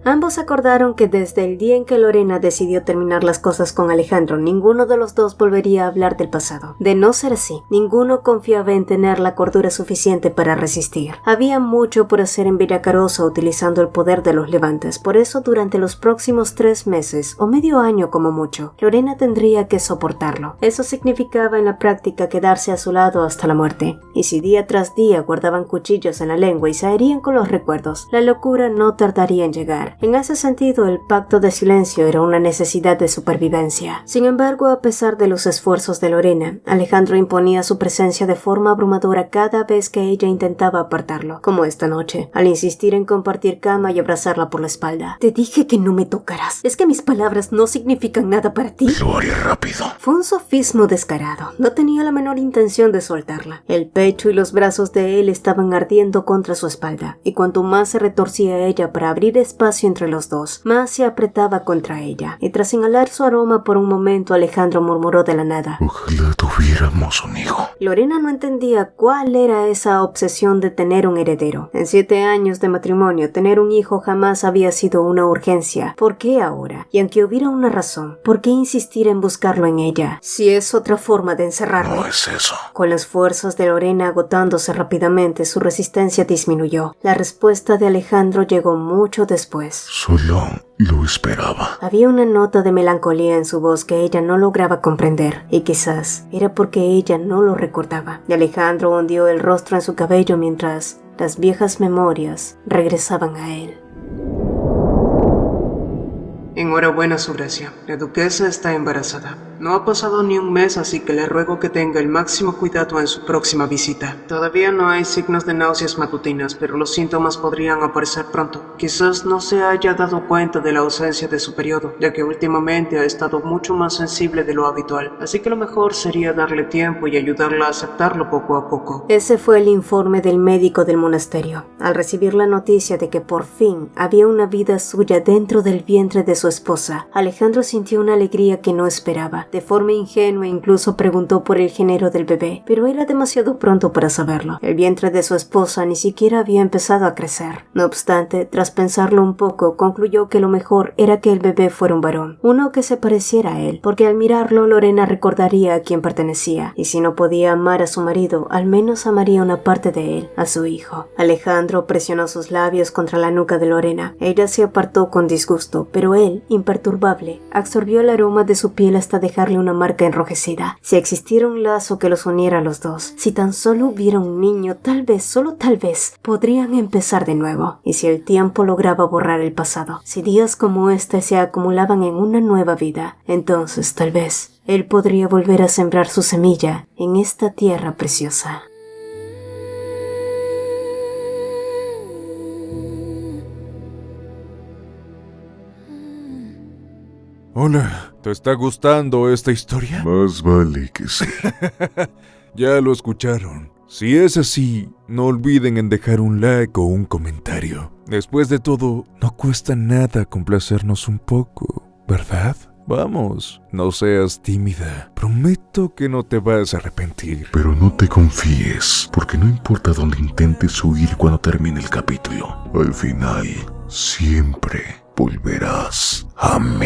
Speaker 1: Ambos acordaron que desde el día en que Lorena decidió terminar las cosas con Alejandro, ninguno de los dos volvería a hablar del pasado. De no ser así, ninguno confiaba en tener la cordura suficiente para resistir. Había mucho por hacer en Villacarosa utilizando el poder de los Levantes, por eso durante los próximos 3 meses, o medio año como mucho, Lorena tendría que soportarlo. Eso significaba en la práctica quedarse a su lado hasta la muerte. Y si día tras día guardaban cuchillos en la lengua y se herían con los recuerdos, la locura no tardaría en llegar. En ese sentido, el pacto de silencio era una necesidad de supervivencia. Sin embargo, a pesar de los esfuerzos de Lorena, Alejandro imponía su presencia de forma abrumadora cada vez que ella intentaba apartarlo, como esta noche, al insistir en compartir cama y abrazarla por la espalda. Te dije que no me tocarás. ¿Es que mis palabras no significan nada para ti?
Speaker 5: Lo haré rápido.
Speaker 1: Fue un sofismo descarado. No tenía la menor intención de soltarla. El pecho y los brazos de él estaban ardiendo contra su espalda, y cuanto más se retorcía ella para abrir espacio entre los dos, más se apretaba contra ella, y tras inhalar su aroma por un momento, Alejandro murmuró de la nada:
Speaker 5: Ojalá tuviéramos un hijo.
Speaker 1: Lorena no entendía cuál era esa obsesión de tener un heredero. En 7 años de matrimonio, tener un hijo jamás había sido una urgencia. ¿Por qué ahora? Y aunque hubiera una razón, ¿por qué insistir en buscarlo en ella? Si es otra forma de encerrarlo.
Speaker 5: No es eso.
Speaker 1: Con las fuerzas de Lorena agotándose rápidamente, su resistencia disminuyó. La respuesta de Alejandro llegó mucho después.
Speaker 5: Solo lo esperaba.
Speaker 1: Había una nota de melancolía en su voz que ella no lograba comprender, y quizás era porque ella no lo recordaba. Y Alejandro hundió el rostro en su cabello mientras las viejas memorias regresaban a él.
Speaker 2: Enhorabuena, Su Gracia. La duquesa está embarazada. No ha pasado ni un mes, así que le ruego que tenga el máximo cuidado en su próxima visita. Todavía no hay signos de náuseas matutinas, pero los síntomas podrían aparecer pronto. Quizás no se haya dado cuenta de la ausencia de su periodo, ya que últimamente ha estado mucho más sensible de lo habitual, así que lo mejor sería darle tiempo y ayudarla a aceptarlo poco a poco.
Speaker 1: Ese fue el informe del médico del monasterio. Al recibir la noticia de que por fin había una vida suya dentro del vientre de su esposa, Alejandro sintió una alegría que no esperaba. De forma ingenua incluso preguntó por el género del bebé, pero era demasiado pronto para saberlo. El vientre de su esposa ni siquiera había empezado a crecer. No obstante, tras pensarlo un poco, concluyó que lo mejor era que el bebé fuera un varón, uno que se pareciera a él, porque al mirarlo Lorena recordaría a quién pertenecía, y si no podía amar a su marido, al menos amaría una parte de él, a su hijo. Alejandro presionó sus labios contra la nuca de Lorena. Ella se apartó con disgusto, pero él, imperturbable, absorbió el aroma de su piel hasta dejarle una marca enrojecida. Si existiera un lazo que los uniera a los dos, si tan solo hubiera un niño, tal vez, solo tal vez, podrían empezar de nuevo. Y si el tiempo lograba borrar el pasado, si días como este se acumulaban en una nueva vida, entonces tal vez él podría volver a sembrar su semilla en esta tierra preciosa.
Speaker 3: Hola, ¿te está gustando esta historia?
Speaker 5: Más vale que sí.
Speaker 3: Ya lo escucharon. Si es así, no olviden en dejar un like o un comentario. Después de todo, no cuesta nada complacernos un poco, ¿verdad? Vamos, no seas tímida. Prometo que no te vas a arrepentir.
Speaker 5: Pero no te confíes, porque no importa dónde intentes huir cuando termine el capítulo, al final siempre volverás a mí.